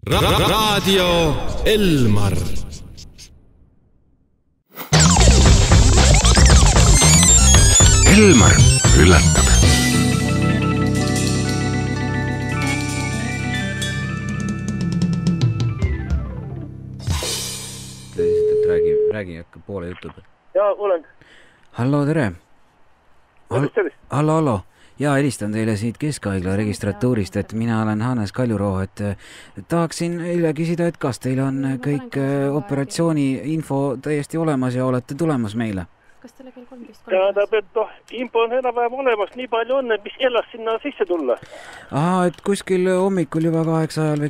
Raadio Elmar. Elmar üllatab. Räägi hakka poole jutu peal. Jaa, olen. Hallo, tere. Tervist. Hallo. Ja helistan teile siit Keskhaigla registratuurist, et mina olen Hannes Kaljuroo, et tahaksin eile küsida, et kas teil on kõik operatsiooni info täiesti olemas ja olete tulemas meile? Kas teile kell 13? Tähendab, et info on enam-vähem olemas, nii palju on, et mis kellast sinna sisse tulla. Et kuskil hommikul juba 8 ajal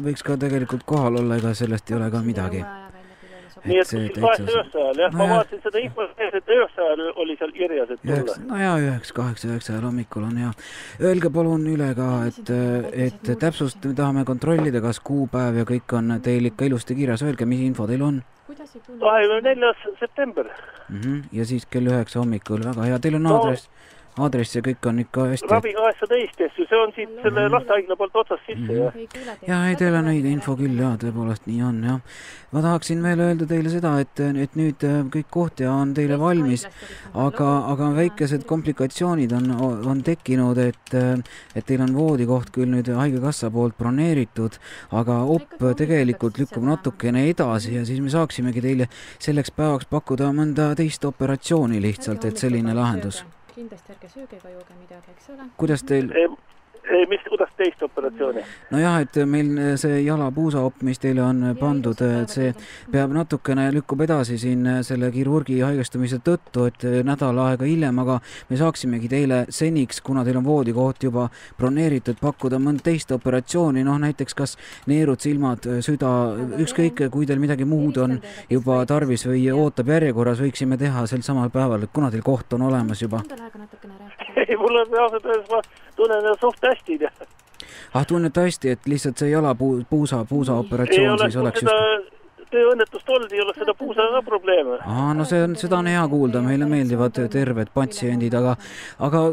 võiks ka tegelikult kohal olla, ega sellest ei ole ka midagi. Nii et 8-9 ajal, jah, ma vaatasin seda info, et 9 ajal oli seal kirjas, et tulla. No jaa, 8-9 ajal hommikul on ja öelge palun üle ka, et täpsust me tahame kontrollida, kas kuupäev ja kõik on teil ikka ilusti kirjas, öelge, mis info teil on? 24. september. Ja siis kell 9 hommikul, väga hea, teil on aadress ja kõik on ikka hästi. Ravi 18, see on siit selle lastehaigla poolt otsast sisse, jah. Jaa, ei, teil on õige info küll, jaa, tõepoolest nii on, jah. Ma tahaksin veel öelda teile seda, et nüüd kõik kohtja on teile valmis, aga väikesed komplikatsioonid on tekkinud, et teil on voodikoht küll nüüd haigekassa poolt broneeritud, aga tegelikult lükkub natukene edasi ja siis me saaksimegi teile selleks päevaks pakkuda mõnda teist operatsiooni lihtsalt, et selline lahendus. Kindlasti ärge sööge ega jooge midagi, eks ole? Kuidas teil... Kuidas teist operatsiooni? No jah, et meil see jalapuusaopp, mis teile on pandud, see peab natukene lükkub edasi siin selle kirurgi haigestumise tõttu, et nädal aega hiljem, aga me saaksimegi teile seniks, kuna teil on voodikoht juba broneeritud, pakkuda mõnd teist operatsiooni, näiteks kas neerud, silmad, süda, ükskõik, kui teil midagi muud on juba tarvis või ootab järjekorras, võiksime teha sel samal päeval, et kuna teil koht on olemas juba. Ei, mul on peaased öeldes, ma tunnen suht hästi. Tunnete hästi, et lihtsalt see jalapuusa operatsioon siis oleks just... Tööõnnetust olnud, ei ole seda puusa ka probleeme. No seda on hea kuulda, meile meeldivad terved patsiendid, aga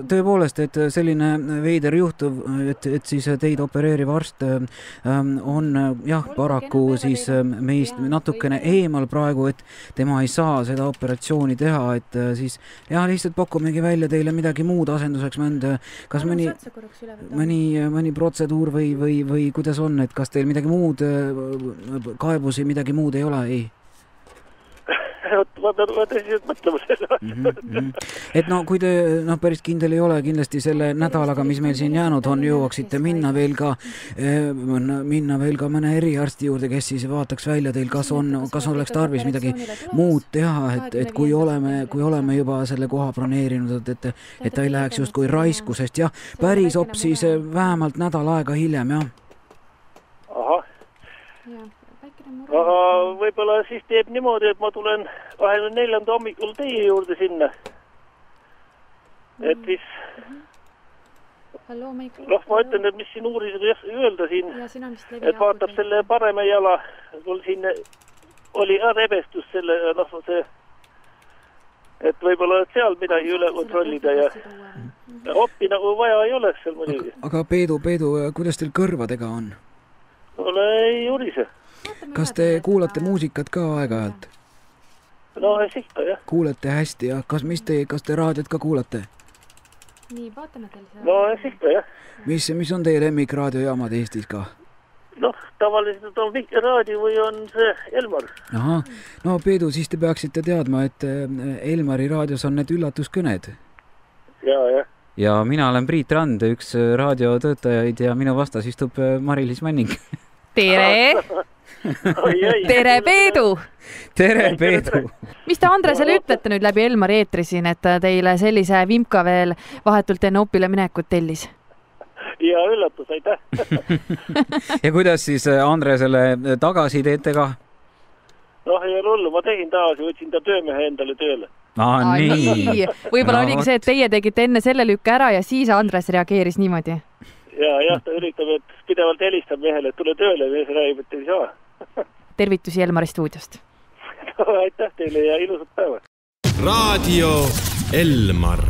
tõepoolest, et selline veider juhtuv, et siis teid opereeriv arst on jah, paraku siis meist natukene eemal praegu, et tema ei saa seda operatsiooni teha, et siis jah, lihtsalt pakkumegi välja teile midagi muud asenduseks, kas mõni protseduur või kuidas on, et kas teil midagi muud kaebusi, midagi muud ei ole, ei? Ma tõsiselt mõtlema seda. Et kui te päris kindel ei ole, kindlasti selle nädalaga, mis meil siin jäänud on, jõuaksite minna veel ka mõne eriarsti juurde, kes siis vaataks välja teil, kas oleks tarvis midagi muud teha, et kui oleme juba selle koha broneerinud, et ta ei läheks just kui raiskusest, jah, päris op siis vähemalt nädal aega hiljem, jah. Aga võib-olla siis teeb niimoodi, et ma tulen 24. hommikul teie juurde sinna. Et siis... ma ütlen, et mis siin uurisega öelda siin, et vaatab selle parema jala, mul siin oli rebestus selle, et võib-olla seal midagi üle kontrollida ja oppi nagu vaja ei oleks seal muidugi. Aga Peedu, kuidas teil kõrvadega on? Ole ei urise. Kas te kuulate muusikat ka aeg-ajalt? No, ikka, jah. Kuulete hästi, jah. Kas te raadiot ka kuulate? Nii, vaatame teil seda. No, ikka, jah. Mis on teie lemmikraadiojaamad Eestis ka? Tavaliselt on Vikki raadio või on see Elmar. No, Peedu, siis te peaksite teadma, et Elmari raadios on need üllatuskõned. Jah. Ja mina olen Priit Rand, üks raadiotöötajaid ja minu vastas istub Mari-Liis Männing. Tere! Tere, Peedu! Tere, Peedu! Mis te Andresele ütlete nüüd läbi Elmari eetri siin, et teile sellise vimka veel vahetult enne opile minekut tellis? Ja üllatus, aitäh! Ja kuidas siis Andresele tagasi teete ka? Ei ole hullu, ma tegin tagasi, võtsin ta töömehe endale tööle. Nii! Võib-olla oligi see, et teie tegite enne selle lükke ära ja siis Andres reageeris niimoodi? Ja, ta üritab, et pidevalt helistab mehele, et tule tööle, mees räägib, et ei saa. Tervitusi Elmari stuudiost. Aitäh teile ja ilusat päeva. Raadio Elmar.